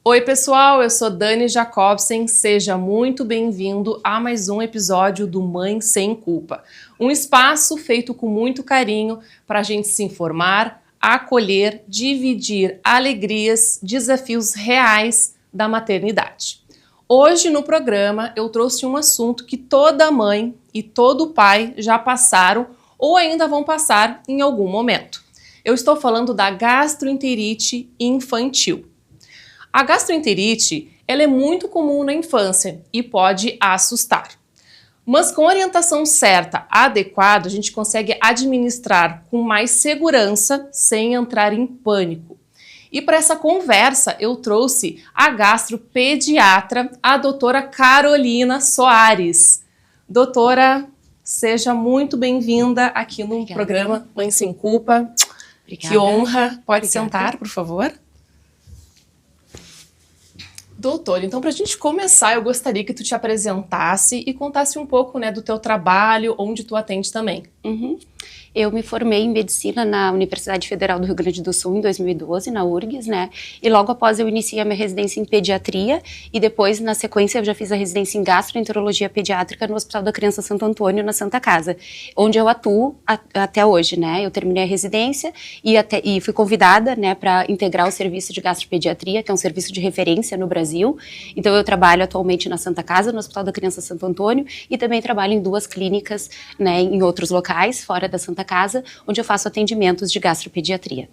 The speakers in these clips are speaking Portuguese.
Oi pessoal, eu sou Dani Jacobsen, seja muito bem-vindo a mais um episódio do Mãe Sem Culpa. Um espaço feito com muito carinho para a gente se informar, acolher, dividir alegrias, desafios reais da maternidade. Hoje no programa eu trouxe um assunto que toda mãe e todo pai já passaram ou ainda vão passar em algum momento. Eu estou falando da gastroenterite infantil. A gastroenterite, ela é muito comum na infância e pode assustar. Mas com orientação certa, adequada, a gente consegue administrar com mais segurança sem entrar em pânico. E para essa conversa eu trouxe a gastropediatra, a doutora Carolina Soares. Doutora, seja muito bem-vinda aqui no programa Mãe Sem Culpa. Obrigada. Que honra. Pode sentar, por favor. Doutor, então para a gente começar, eu gostaria que tu te apresentasse e contasse um pouco, né, do teu trabalho, onde tu atende também. Eu me formei em medicina na Universidade Federal do Rio Grande do Sul em 2012, na URGS, né? E logo após eu iniciei a minha residência em pediatria e depois, na sequência, eu já fiz a residência em gastroenterologia pediátrica no Hospital da Criança Santo Antônio, na Santa Casa, onde eu atuo até hoje, né? Eu terminei a residência e fui convidada, né, para integrar o serviço de gastropediatria, que é um serviço de referência no Brasil. Então, eu trabalho atualmente na Santa Casa, no Hospital da Criança Santo Antônio, e também trabalho em 2 clínicas, né, em outros locais, fora da Santa Casa, onde eu faço atendimentos de gastropediatria.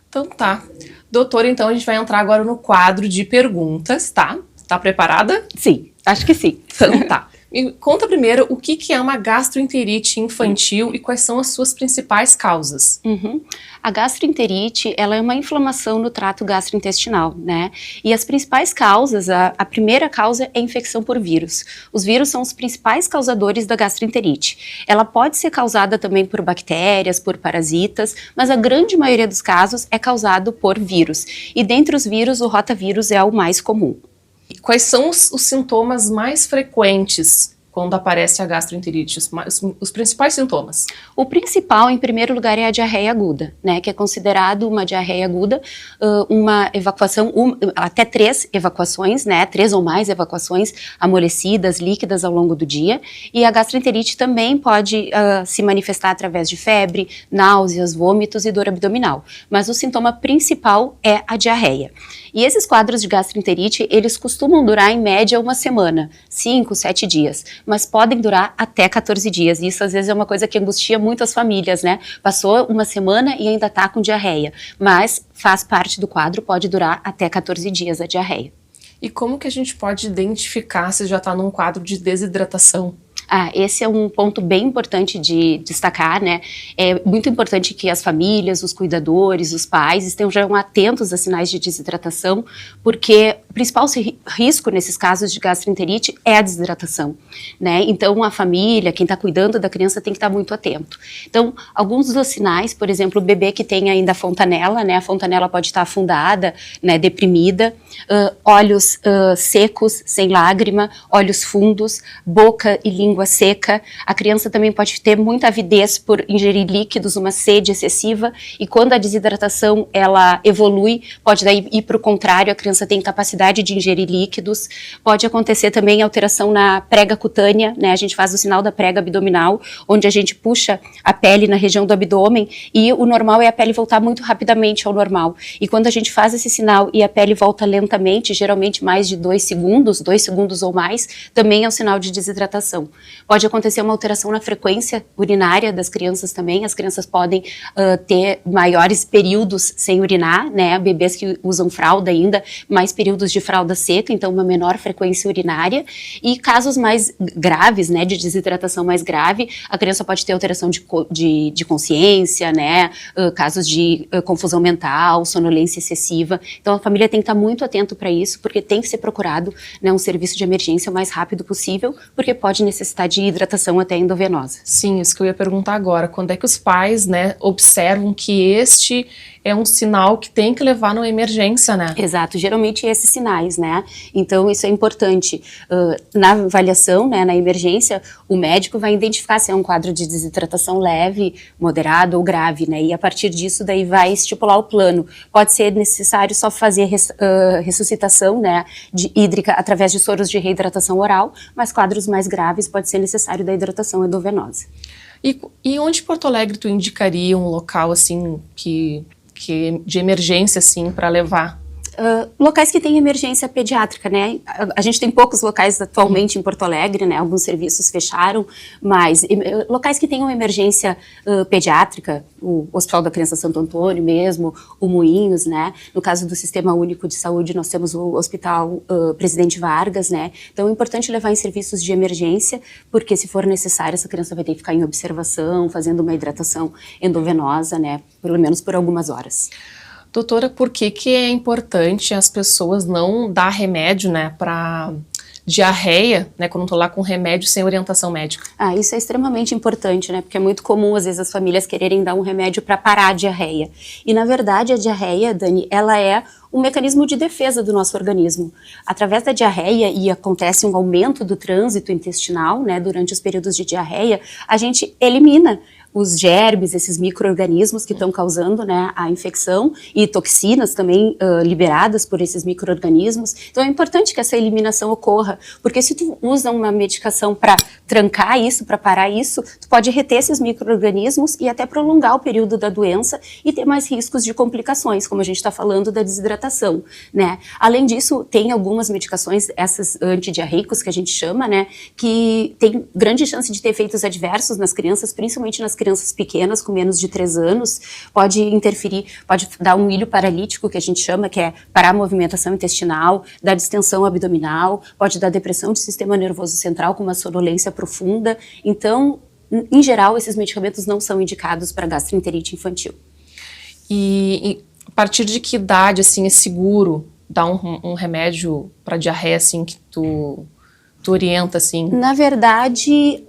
Então tá. Doutora, então a gente vai entrar agora no quadro de perguntas, tá? Tá preparada? Sim, acho que sim. Então tá. Me conta primeiro o que é uma gastroenterite infantil e quais são as suas principais causas. A gastroenterite, ela é uma inflamação no trato gastrointestinal, né? E as principais causas, a primeira causa é a infecção por vírus. Os vírus são os principais causadores da gastroenterite. Ela pode ser causada também por bactérias, por parasitas, mas a grande maioria dos casos é causado por vírus. E dentre os vírus, o rotavírus é o mais comum. E quais são os sintomas mais frequentes quando aparece a gastroenterite, os principais sintomas? O principal, em primeiro lugar, é a diarreia aguda, né, que é considerado uma diarreia aguda, uma evacuação, até 3 evacuações, né, 3 ou mais evacuações amolecidas, líquidas ao longo do dia, e a gastroenterite também pode se manifestar através de febre, náuseas, vômitos e dor abdominal, mas o sintoma principal é a diarreia. E esses quadros de gastroenterite, eles costumam durar em média uma semana, 5, 7 dias, mas podem durar até 14 dias. Isso às vezes é uma coisa que angustia muito as famílias, né? Passou uma semana e ainda tá com diarreia, mas faz parte do quadro, pode durar até 14 dias a diarreia. E como que a gente pode identificar se já tá num quadro de desidratação? Esse é um ponto bem importante de destacar, né? É muito importante que as famílias, os cuidadores, os pais estejam atentos a sinais de desidratação, porque o principal risco nesses casos de gastroenterite é a desidratação, né? Então, a família, quem está cuidando da criança tem que estar muito atento. Então, alguns dos sinais, por exemplo, o bebê que tem ainda a fontanela, né? A fontanela pode estar afundada, né? Deprimida, olhos secos, sem lágrima, olhos fundos, boca e língua seca. A criança também pode ter muita avidez por ingerir líquidos, uma sede excessiva, e quando a desidratação ela evolui, pode daí ir para o contrário, a criança tem capacidade de ingerir líquidos. Pode acontecer também alteração na prega cutânea, né? A gente faz o sinal da prega abdominal, onde a gente puxa a pele na região do abdômen, e o normal é a pele voltar muito rapidamente ao normal. E quando a gente faz esse sinal e a pele volta lentamente, geralmente mais de 2 segundos ou mais, também é um sinal de desidratação. Pode acontecer uma alteração na frequência urinária das crianças também. As crianças podem ter maiores períodos sem urinar, né? Bebês que usam fralda ainda, mais períodos de fralda seca, então uma menor frequência urinária. E casos mais graves, né, de desidratação mais grave, a criança pode ter alteração de consciência, né? Casos de confusão mental, sonolência excessiva. Então a família tem que estar muito atento para isso, porque tem que ser procurado, né, um serviço de emergência o mais rápido possível, porque pode necessitar de hidratação até endovenosa. Sim, isso que eu ia perguntar agora. Quando é que os pais, né, observam que este é um sinal que tem que levar numa emergência, né? Exato, geralmente esses sinais, né? Então isso é importante. Na avaliação, né, na emergência, o médico vai identificar se é um quadro de desidratação leve, moderado ou grave, né? E a partir disso daí vai estipular o plano. Pode ser necessário só fazer ressuscitação, né, hídrica através de soros de reidratação oral, mas quadros mais graves pode ser necessário da hidratação endovenosa. E onde em Porto Alegre tu indicaria um local assim que de emergência assim para levar? Locais que têm emergência pediátrica, né? A gente tem poucos locais atualmente em Porto Alegre, né? Alguns serviços fecharam, mas locais que tenham emergência pediátrica, o Hospital da Criança Santo Antônio mesmo, o Moinhos, né? No caso do Sistema Único de Saúde, nós temos o Hospital Presidente Vargas, né? Então é importante levar em serviços de emergência, porque se for necessário, essa criança vai ter que ficar em observação, fazendo uma hidratação endovenosa, né? Pelo menos por algumas horas. Doutora, por que é importante as pessoas não dar remédio, né, para diarreia, né, quando estou lá com remédio sem orientação médica? Isso é extremamente importante, né, porque é muito comum, às vezes, as famílias quererem dar um remédio para parar a diarreia. E, na verdade, a diarreia, Dani, ela é um mecanismo de defesa do nosso organismo. Através da diarreia, e acontece um aumento do trânsito intestinal, né, durante os períodos de diarreia, a gente elimina os germes, esses micro-organismos que estão causando, né, a infecção, e toxinas também liberadas por esses micro-organismos. Então é importante que essa eliminação ocorra, porque se tu usa uma medicação para trancar isso, para parar isso, tu pode reter esses micro-organismos e até prolongar o período da doença e ter mais riscos de complicações, como a gente está falando da desidratação, né. Além disso, tem algumas medicações, essas antidiarreicos que a gente chama, né, que tem grande chance de ter efeitos adversos nas crianças, principalmente nas crianças pequenas, com menos de 3 anos, pode interferir, pode dar um ilho paralítico, que a gente chama, que é parar a movimentação intestinal, dar distensão abdominal, pode dar depressão do sistema nervoso central com uma sonolência profunda. Então, em geral, esses medicamentos não são indicados para gastroenterite infantil. E a partir de que idade, assim, é seguro dar um remédio para diarreia, assim, que tu orienta, assim? Na verdade,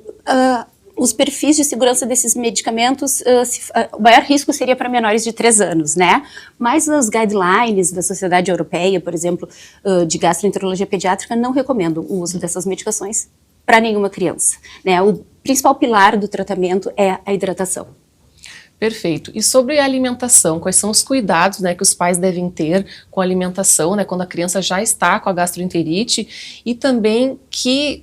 os perfis de segurança desses medicamentos, o maior risco seria para menores de 3 anos, né? Mas os guidelines da Sociedade Europeia, por exemplo, de gastroenterologia pediátrica, não recomendam o uso dessas medicações para nenhuma criança, né? O principal pilar do tratamento é a hidratação. Perfeito. E sobre a alimentação, quais são os cuidados, né, que os pais devem ter com a alimentação, né, quando a criança já está com a gastroenterite, e também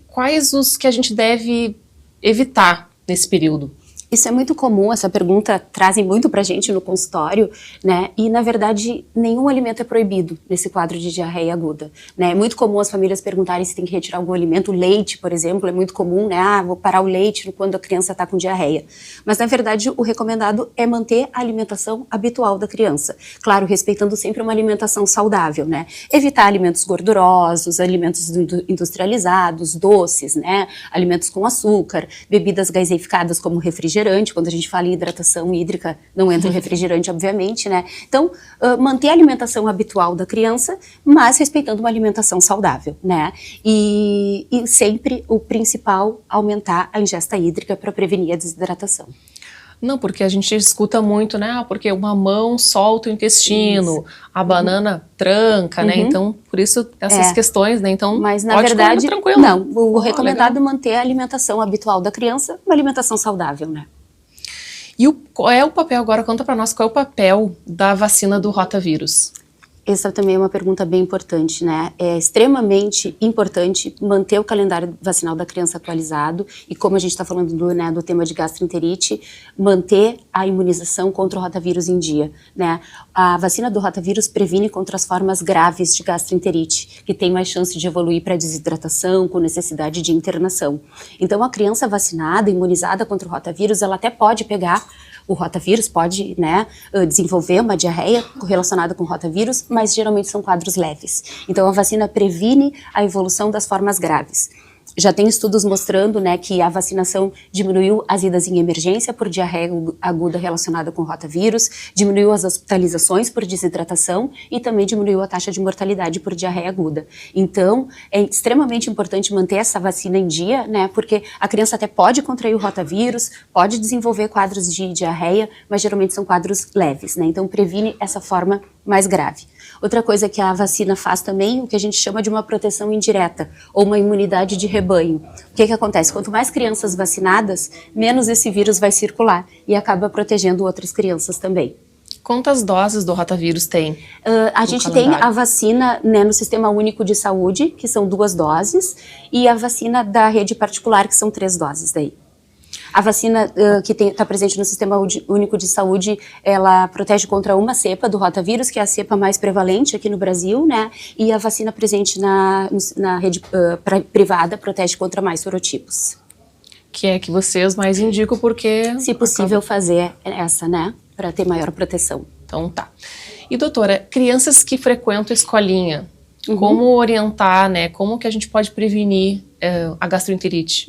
quais os que a gente deve evitar nesse período? Isso é muito comum, essa pergunta trazem muito pra gente no consultório, né? E, na verdade, nenhum alimento é proibido nesse quadro de diarreia aguda, né? É muito comum as famílias perguntarem se tem que retirar algum alimento. O leite, por exemplo, é muito comum, né? Vou parar o leite quando a criança está com diarreia. Mas, na verdade, o recomendado é manter a alimentação habitual da criança. Claro, respeitando sempre uma alimentação saudável, né? Evitar alimentos gordurosos, alimentos industrializados, doces, né? Alimentos com açúcar, bebidas gaseificadas como refrigerante. Quando a gente fala em hidratação hídrica, não entra o refrigerante, obviamente, né? Então, manter a alimentação habitual da criança, mas respeitando uma alimentação saudável, né? E sempre o principal, aumentar a ingesta hídrica para prevenir a desidratação. Não, porque a gente escuta muito, né? Porque o mamão solta o intestino, a banana tranca, né? Então, por isso, essas questões, né? Então, mas na pode verdade, tranquilo. não. O recomendado é manter a alimentação habitual da criança, uma alimentação saudável, né? E qual é o papel, agora conta para nós, qual é o papel da vacina do rotavírus? Essa também é uma pergunta bem importante, né? É extremamente importante manter o calendário vacinal da criança atualizado e, como a gente está falando do tema de gastroenterite, manter a imunização contra o rotavírus em dia, né? A vacina do rotavírus previne contra as formas graves de gastroenterite, que tem mais chance de evoluir para desidratação, com necessidade de internação. Então, a criança vacinada, imunizada contra o rotavírus, ela até pode pegar o rotavírus, pode, né, desenvolver uma diarreia relacionada com o rotavírus, mas geralmente são quadros leves. Então a vacina previne a evolução das formas graves. já tem estudos mostrando, né, que a vacinação diminuiu as idas em emergência por diarreia aguda relacionada com rotavírus, diminuiu as hospitalizações por desidratação e também diminuiu a taxa de mortalidade por diarreia aguda. Então, é extremamente importante manter essa vacina em dia, né, porque a criança até pode contrair o rotavírus, pode desenvolver quadros de diarreia, mas geralmente são quadros leves, né, então previne essa forma mais grave. Outra coisa que a vacina faz também, o que a gente chama de uma proteção indireta, ou uma imunidade de rebanho. O que acontece? Quanto mais crianças vacinadas, menos esse vírus vai circular e acaba protegendo outras crianças também. Quantas doses do rotavírus tem? A gente tem a vacina, né, no Sistema Único de Saúde, que são 2 doses, e a vacina da rede particular, que são 3 doses daí. A vacina que está presente no Sistema Único de Saúde, ela protege contra uma cepa do rotavírus, que é a cepa mais prevalente aqui no Brasil, né? E a vacina presente na rede privada protege contra mais sorotipos. Que é que vocês mais indicam porque... Se possível fazer essa, né? Para ter maior proteção. Então tá. E doutora, crianças que frequentam a escolinha, como orientar, né? Como que a gente pode prevenir a gastroenterite?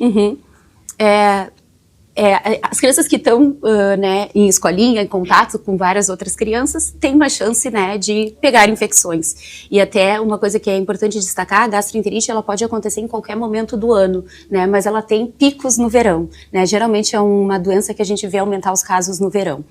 As crianças que estão né, em escolinha, em contato com várias outras crianças, têm uma chance, né, de pegar infecções. E até uma coisa que é importante destacar, a gastroenterite ela pode acontecer em qualquer momento do ano, né, mas ela tem picos no verão. Né, geralmente é uma doença que a gente vê aumentar os casos no verão.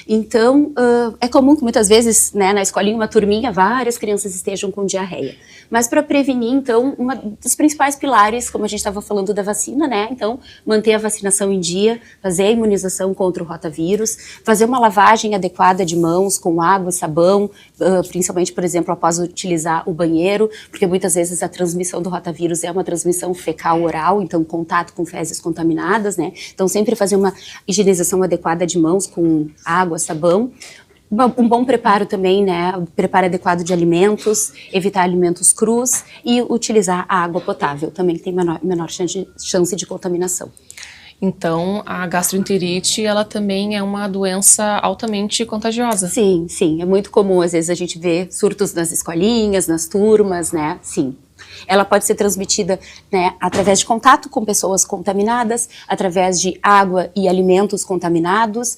Então, é comum que muitas vezes, né, na escolinha, uma turminha, várias crianças estejam com diarreia. Mas para prevenir, então, um dos principais pilares, como a gente estava falando da vacina, né, então, manter a vacinação em dia, fazer a imunização contra o rotavírus, fazer uma lavagem adequada de mãos com água e sabão, principalmente, por exemplo, após utilizar o banheiro, porque muitas vezes a transmissão do rotavírus é uma transmissão fecal-oral, então contato com fezes contaminadas, né? Então sempre fazer uma higienização adequada de mãos com água, sabão. Um bom preparo também, né? Preparo adequado de alimentos, evitar alimentos crus e utilizar a água potável, também que tem menor chance de contaminação. Então, a gastroenterite, ela também é uma doença altamente contagiosa. Sim, sim. É muito comum, às vezes, a gente ver surtos nas escolinhas, nas turmas, né? Sim. Ela pode ser transmitida, né, através de contato com pessoas contaminadas, através de água e alimentos contaminados,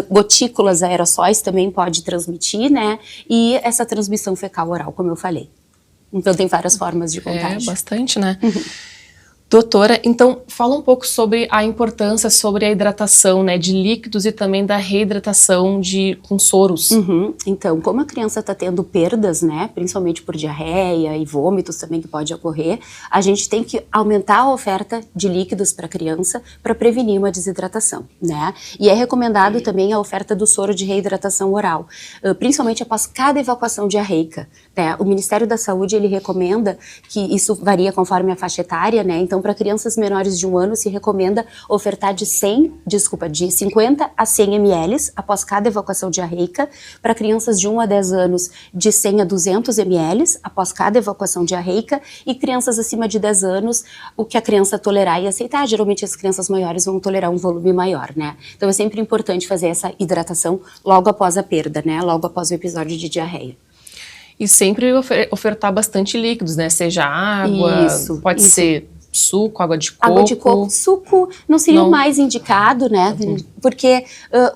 gotículas aerossóis também pode transmitir, né? E essa transmissão fecal-oral, como eu falei. Então, tem várias formas de contágio. É, bastante, né? Doutora, então fala um pouco sobre a importância sobre a hidratação, né, de líquidos e também da reidratação com soros. Então, como a criança está tendo perdas, né, principalmente por diarreia e vômitos também que pode ocorrer, a gente tem que aumentar a oferta de líquidos para a criança para prevenir uma desidratação, né? E é recomendado também a oferta do soro de reidratação oral, principalmente após cada evacuação diarreica, né? O Ministério da Saúde, ele recomenda que isso varia conforme a faixa etária, né? Então, para crianças menores de 1 ano, se recomenda ofertar de 50 a 100 ml após cada evacuação diarreica. Para crianças de 1 a 10 anos, de 100 a 200 ml após cada evacuação diarreica. E crianças acima de 10 anos, o que a criança tolerar e aceitar. Geralmente, as crianças maiores vão tolerar um volume maior, né? Então, é sempre importante fazer essa hidratação logo após a perda, né? Logo após o episódio de diarreia. E sempre ofertar bastante líquidos, né? Seja água, pode ser suco, água de coco. Água de coco, suco não seria o mais indicado, né? Porque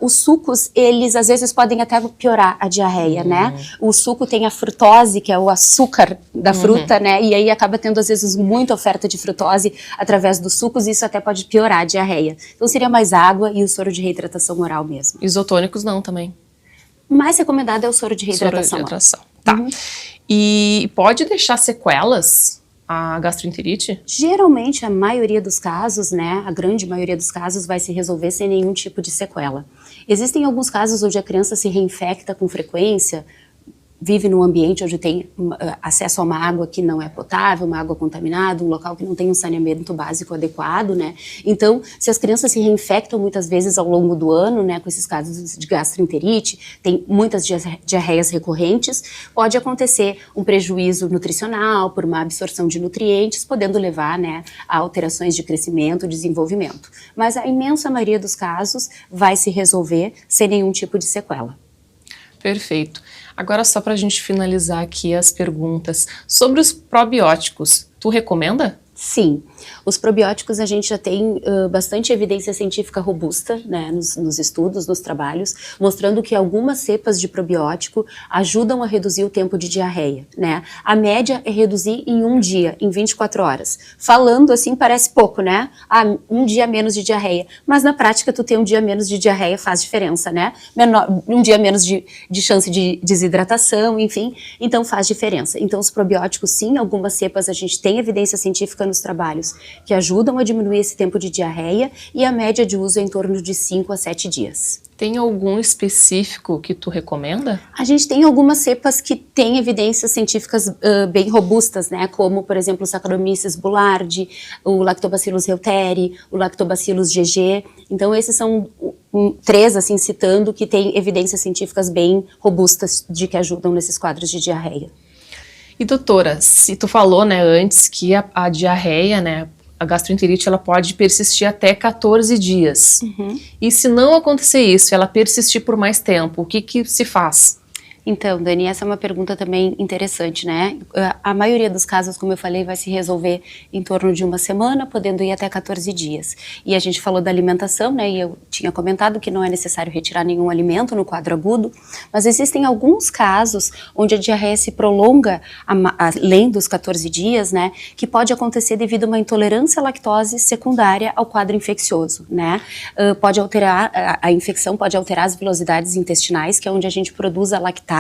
os sucos, eles às vezes podem até piorar a diarreia, né? O suco tem a frutose, que é o açúcar da fruta, né? E aí acaba tendo às vezes muita oferta de frutose através dos sucos e isso até pode piorar a diarreia. Então seria mais água e o soro de reidratação oral mesmo. Isotônicos não também? O mais recomendado é o soro de reidratação. Tá. E pode deixar sequelas a gastroenterite? Geralmente, a maioria dos casos, né, a grande maioria dos casos vai se resolver sem nenhum tipo de sequela. Existem alguns casos onde a criança se reinfecta com frequência, vive num ambiente onde tem acesso a uma água que não é potável, uma água contaminada, um local que não tem um saneamento básico adequado, né? Então, se as crianças se reinfectam muitas vezes ao longo do ano, né, com esses casos de gastroenterite, tem muitas diarreias recorrentes, pode acontecer um prejuízo nutricional por má absorção de nutrientes, podendo levar, né, a alterações de crescimento, desenvolvimento. Mas a imensa maioria dos casos vai se resolver sem nenhum tipo de sequela. Perfeito. Agora, só para a gente finalizar aqui as perguntas. Sobre os probióticos, tu recomenda? Sim, os probióticos a gente já tem bastante evidência científica robusta, né, nos estudos, nos trabalhos, mostrando que algumas cepas de probiótico ajudam a reduzir o tempo de diarreia, né? A média é reduzir em 1 dia, em 24 horas. Falando assim parece pouco, né? Ah, 1 dia menos de diarreia, mas na prática tu ter 1 dia menos de diarreia faz diferença, né? 1 dia menos de chance de desidratação, enfim, então faz diferença. Então os probióticos sim, algumas cepas a gente tem evidência científica nos trabalhos que ajudam a diminuir esse tempo de diarreia e a média de uso é em torno de 5 a 7 dias. Tem algum específico que tu recomenda? A gente tem algumas cepas que têm evidências científicas bem robustas, né? Como, por exemplo, o Saccharomyces boulardii, o Lactobacillus reuteri, o Lactobacillus GG. Então, esses são 3, assim, citando, que têm evidências científicas bem robustas de que ajudam nesses quadros de diarreia. E doutora, se tu falou, né, antes que a diarreia, né, a gastroenterite, ela pode persistir até 14 dias. E se não acontecer isso, ela persistir por mais tempo, o que se faz? Então, Dani, essa é uma pergunta também interessante, né? A maioria dos casos, como eu falei, vai se resolver em torno de 1 semana, podendo ir até 14 dias. E a gente falou da alimentação, né? E eu tinha comentado que não é necessário retirar nenhum alimento no quadro agudo, mas existem alguns casos onde a diarreia se prolonga além dos 14 dias, né? Que pode acontecer devido a uma intolerância à lactose secundária ao quadro infeccioso, né? Pode alterar, a infecção pode alterar as velocidades intestinais, que é onde a gente produz a lactase,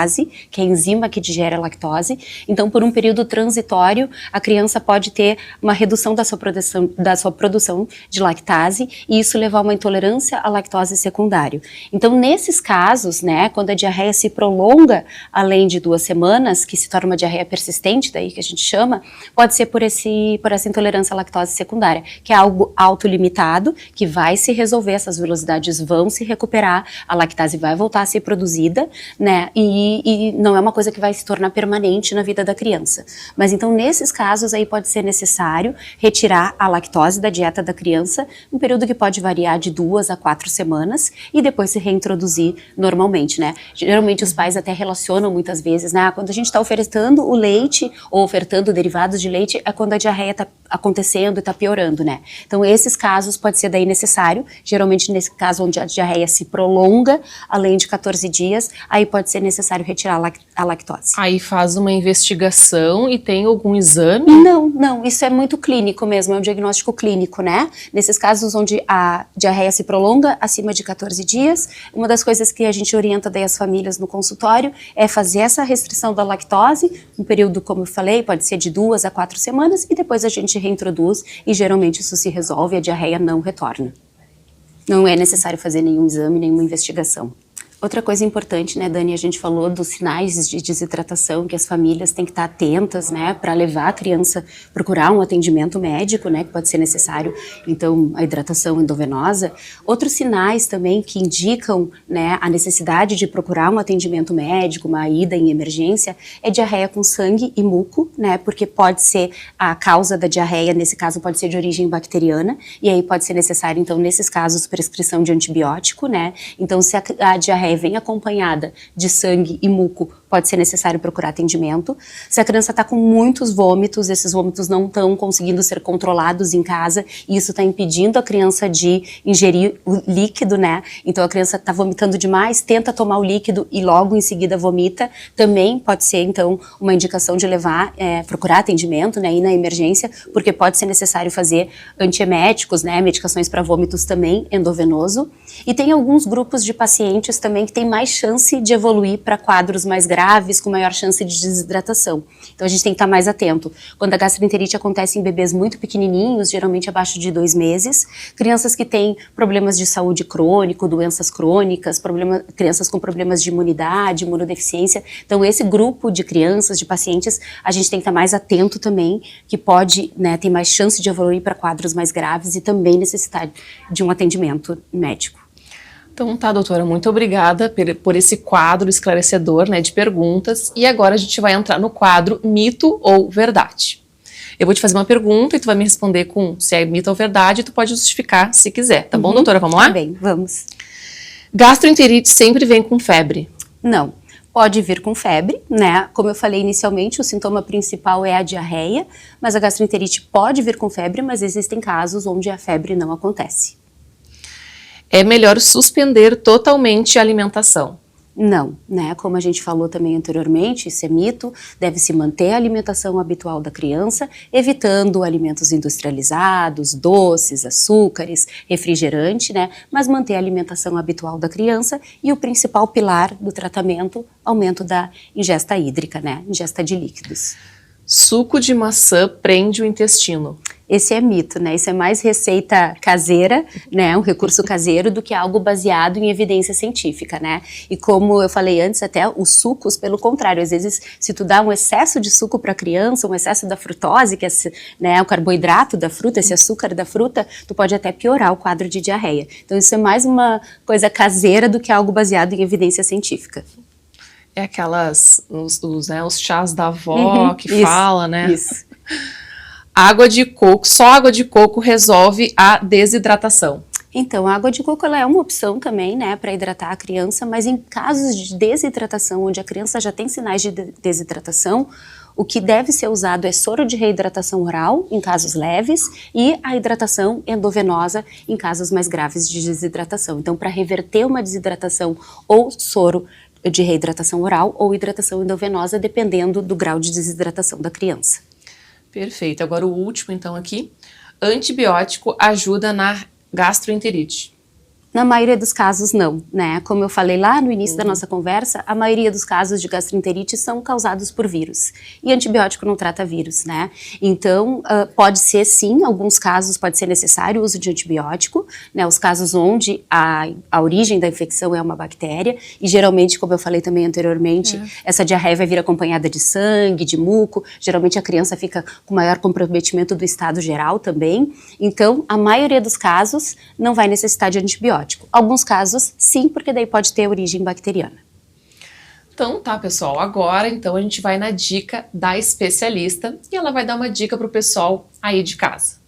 que é a enzima que digere a lactose. Então, por um período transitório, a criança pode ter uma redução da sua produção de lactase e isso levar a uma intolerância à lactose secundária. Então, nesses casos, né, quando a diarreia se prolonga além de 2 semanas, que se torna uma diarreia persistente, daí que a gente chama, pode ser por essa intolerância à lactose secundária, que é algo autolimitado, que vai se resolver, essas velocidades vão se recuperar, a lactase vai voltar a ser produzida, né, e não é uma coisa que vai se tornar permanente na vida da criança. Mas então, nesses casos, aí pode ser necessário retirar a lactose da dieta da criança, um período que pode variar de 2 a 4 semanas, e depois se reintroduzir normalmente, né? Geralmente os pais até relacionam muitas vezes, né? Quando a gente está ofertando o leite, ou ofertando derivados de leite, é quando a diarreia está acontecendo e está piorando, né? Então, esses casos pode ser daí necessário, geralmente nesse caso onde a diarreia se prolonga, além de 14 dias, aí pode ser necessário retirar a lactose. Aí faz uma investigação e tem algum exame? Não, isso é muito clínico mesmo, é um diagnóstico clínico, né? Nesses casos onde a diarreia se prolonga acima de 14 dias, uma das coisas que a gente orienta daí as famílias no consultório é fazer essa restrição da lactose, um período, como eu falei, pode ser de 2 a 4 semanas, e depois a gente reintroduz e geralmente isso se resolve, a diarreia não retorna. Não é necessário fazer nenhum exame, nenhuma investigação. Outra coisa importante, né, Dani, a gente falou dos sinais de desidratação que as famílias têm que estar atentas, né, para levar a criança a procurar um atendimento médico, né, que pode ser necessário, então, a hidratação endovenosa. Outros sinais também que indicam, né, a necessidade de procurar um atendimento médico, uma ida em emergência, é diarreia com sangue e muco, né, porque pode ser a causa da diarreia, nesse caso pode ser de origem bacteriana, e aí pode ser necessário, então, nesses casos, prescrição de antibiótico, né, então se a diarreia vem acompanhada de sangue e muco, pode ser necessário procurar atendimento. Se a criança está com muitos vômitos, esses vômitos não estão conseguindo ser controlados em casa, e isso está impedindo a criança de ingerir o líquido, né? Então a criança está vomitando demais, tenta tomar o líquido e logo em seguida vomita, também pode ser então uma indicação de procurar atendimento, né? Ir na emergência, porque pode ser necessário fazer antieméticos, né? Medicações para vômitos também, endovenoso. E tem alguns grupos de pacientes também que têm mais chance de evoluir para quadros mais graves, com maior chance de desidratação. Então a gente tem que estar mais atento. Quando a gastroenterite acontece em bebês muito pequenininhos, geralmente abaixo de 2 meses, crianças que têm problemas de saúde crônico, doenças crônicas, crianças com problemas de imunidade, imunodeficiência. Então esse grupo de crianças, de pacientes, a gente tem que estar mais atento também, que pode, né, ter mais chance de evoluir para quadros mais graves e também necessitar de um atendimento médico. Então tá, doutora, muito obrigada por esse quadro esclarecedor, né, de perguntas. E agora a gente vai entrar no quadro mito ou verdade. Eu vou te fazer uma pergunta e tu vai me responder com se é mito ou verdade, e tu pode justificar se quiser. Tá bom, doutora? Vamos lá? Tá bem, vamos. Gastroenterite sempre vem com febre? Não. pode vir com febre, né? Como eu falei inicialmente, o sintoma principal é a diarreia, mas a gastroenterite pode vir com febre, mas existem casos onde a febre não acontece. É melhor suspender totalmente a alimentação? Não, né? Como a gente falou também anteriormente, isso é mito, deve-se manter a alimentação habitual da criança, evitando alimentos industrializados, doces, açúcares, refrigerante, né? Mas manter a alimentação habitual da criança e o principal pilar do tratamento, aumento da ingesta hídrica, né? Ingesta de líquidos. Suco de maçã prende o intestino? Esse é mito, né? Isso é mais receita caseira, né? Um recurso caseiro do que algo baseado em evidência científica, né? E como eu falei antes, até os sucos, pelo contrário, às vezes se tu dá um excesso de suco para a criança, um excesso da frutose, que é, né, o carboidrato da fruta, esse açúcar da fruta, tu pode até piorar o quadro de diarreia. Então isso é mais uma coisa caseira do que algo baseado em evidência científica. É aquelas, os chás da avó que fala, né? Isso. Água de coco, só água de coco resolve a desidratação? Então, a água de coco ela é uma opção também, né, para hidratar a criança, mas em casos de desidratação, onde a criança já tem sinais de desidratação, o que deve ser usado é soro de reidratação oral, em casos leves, e a hidratação endovenosa, em casos mais graves de desidratação. Então, para reverter uma desidratação, ou soro de reidratação oral, ou hidratação endovenosa, dependendo do grau de desidratação da criança. Perfeito. Agora o último, então, aqui. Antibiótico ajuda na gastroenterite? Na maioria dos casos, não, né? Como eu falei lá no início da nossa conversa, a maioria dos casos de gastroenterite são causados por vírus. E antibiótico não trata vírus, né? Então, pode ser sim, em alguns casos pode ser necessário o uso de antibiótico, né? Os casos onde a origem da infecção é uma bactéria, e geralmente, como eu falei também anteriormente, essa diarreia vai vir acompanhada de sangue, de muco, geralmente a criança fica com maior comprometimento do estado geral também. Então, a maioria dos casos não vai necessitar de antibiótico. Alguns casos, sim, porque daí pode ter origem bacteriana. Então tá, pessoal, agora então a gente vai na dica da especialista e ela vai dar uma dica para o pessoal aí de casa.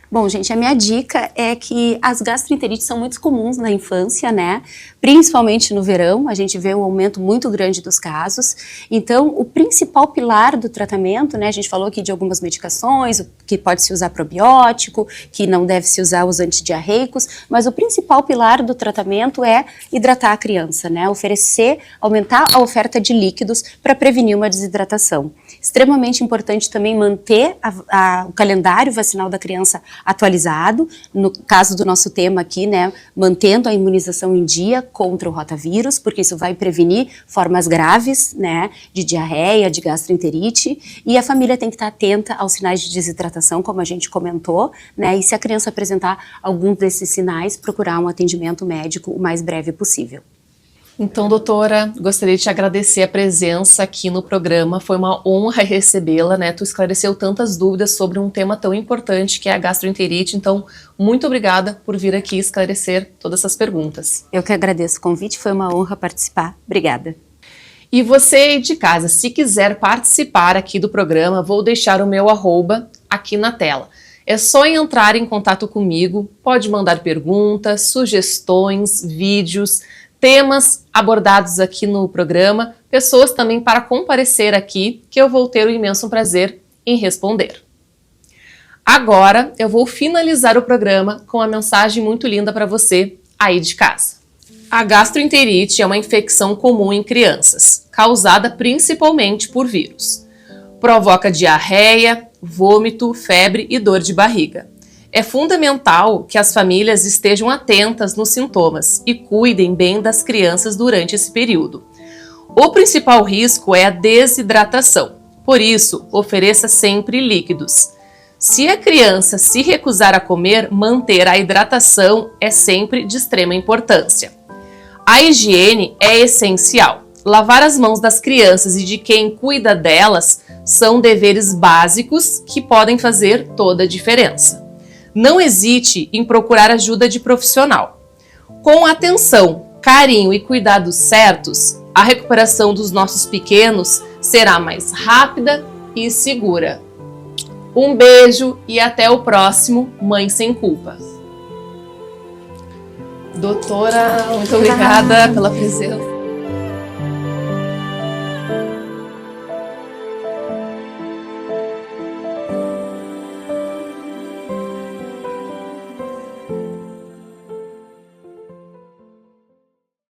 Bom, gente, a minha dica é que as gastroenterites são muito comuns na infância, né? Principalmente no verão, a gente vê um aumento muito grande dos casos. Então, o principal pilar do tratamento, né? A gente falou aqui de algumas medicações, que pode se usar probiótico, que não deve se usar os antidiarreicos, mas o principal pilar do tratamento é hidratar a criança, né? Aumentar a oferta de líquidos para prevenir uma desidratação. Extremamente importante também manter o calendário vacinal da criança atualizado, no caso do nosso tema aqui, né, mantendo a imunização em dia contra o rotavírus, porque isso vai prevenir formas graves, né, de diarreia, de gastroenterite, e a família tem que estar atenta aos sinais de desidratação, como a gente comentou, né, e se a criança apresentar algum desses sinais, procurar um atendimento médico o mais breve possível. Então, doutora, gostaria de te agradecer a presença aqui no programa, foi uma honra recebê-la, né? Tu esclareceu tantas dúvidas sobre um tema tão importante que é a gastroenterite, então muito obrigada por vir aqui esclarecer todas essas perguntas. Eu que agradeço o convite, foi uma honra participar. Obrigada. E você aí de casa, se quiser participar aqui do programa, vou deixar o meu arroba aqui na tela. É só entrar em contato comigo, pode mandar perguntas, sugestões, vídeos, temas abordados aqui no programa, pessoas também para comparecer aqui, que eu vou ter o imenso prazer em responder. Agora eu vou finalizar o programa com uma mensagem muito linda para você aí de casa. A gastroenterite é uma infecção comum em crianças, causada principalmente por vírus. Provoca diarreia, vômito, febre e dor de barriga. É fundamental que as famílias estejam atentas nos sintomas e cuidem bem das crianças durante esse período. O principal risco é a desidratação, por isso, ofereça sempre líquidos. Se a criança se recusar a comer, manter a hidratação é sempre de extrema importância. A higiene é essencial. Lavar as mãos das crianças e de quem cuida delas são deveres básicos que podem fazer toda a diferença. Não hesite em procurar ajuda de profissional. Com atenção, carinho e cuidados certos, a recuperação dos nossos pequenos será mais rápida e segura. Um beijo e até o próximo Mãe Sem Culpa. Doutora, muito obrigada pela presença.